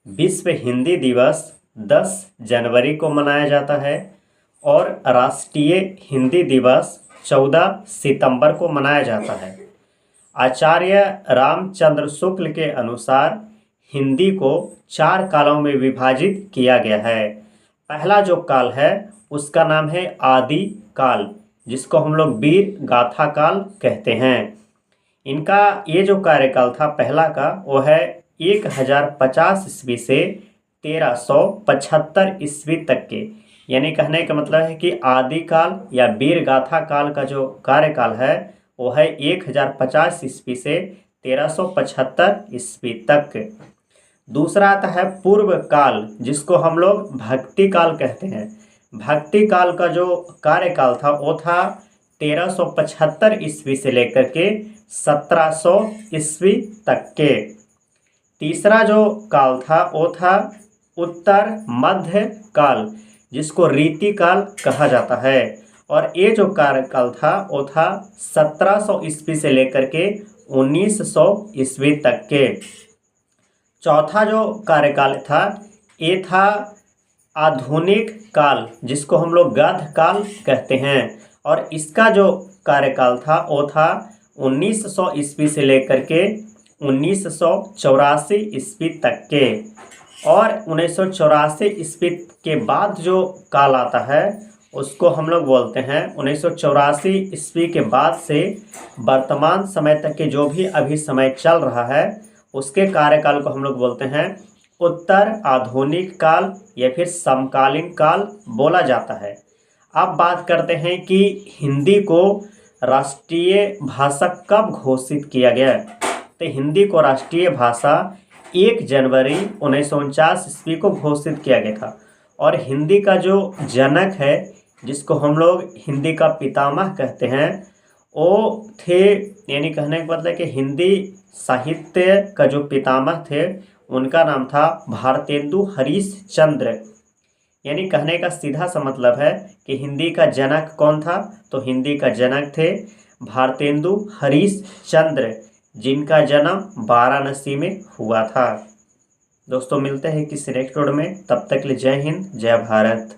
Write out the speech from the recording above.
विश्व हिंदी दिवस 10 जनवरी को मनाया जाता है और राष्ट्रीय हिंदी दिवस 14 सितंबर को मनाया जाता है। आचार्य रामचंद्र शुक्ल के अनुसार हिंदी को 4 कालों में विभाजित किया गया है। पहला जो काल है उसका नाम है आदि काल, जिसको हम लोग वीर गाथा काल कहते हैं। इनका ये जो कार्यकाल था पहला का, वो है 1050 ईस्वी से 1375 ईस्वी तक के। यानी कहने का मतलब है कि आदिकाल या वीर गाथा काल का जो कार्यकाल है वो है 1050 ईस्वी से 1375 ईस्वी तक। दूसरा आता है पूर्व काल, जिसको हम लोग भक्ति काल कहते हैं। भक्ति काल का जो कार्यकाल था वो था 1375 ईस्वी से लेकर के 1700 ईस्वी तक के। तीसरा जो काल था वो था उत्तर मध्य काल, जिसको रीति काल कहा जाता है। और ये जो कार्यकाल था वो था 1700 ईस्वी से लेकर के 1900 ईस्वी तक के। चौथा जो कार्यकाल था ये था आधुनिक काल, जिसको हम लोग गद्य काल कहते हैं। और इसका जो कार्यकाल था वो था 1900 ईस्वी से लेकर के 1984 ईस्वी तक के। और 1984 ईस्वी के बाद जो काल आता है उसको हम लोग बोलते हैं 1984 ईस्वी के बाद से वर्तमान समय तक के जो भी अभी समय चल रहा है उसके कार्यकाल को हम लोग बोलते हैं उत्तर आधुनिक काल या फिर समकालीन काल बोला जाता है। अब बात करते हैं कि हिंदी को राष्ट्रीय भाषा कब घोषित किया गया। तो हिंदी को राष्ट्रीय भाषा 1 जनवरी 1949 ईस्वी को घोषित किया गया था। और हिंदी का जो जनक है, जिसको हम लोग हिंदी का पितामह कहते हैं, वो थे, यानी कहने का मतलब कि हिंदी साहित्य का जो पितामह थे उनका नाम था भारतेंदु हरीशचंद्र। यानी कहने का सीधा सा मतलब है कि हिंदी का जनक कौन था, तो हिंदी का जनक थे भारतेंदु हरीशचंद्र, जिनका जन्म वाराणसी में हुआ था। दोस्तों मिलते हैं किसी नेक्स्ट वीडियो में, तब तक के लिए जय हिंद जय भारत।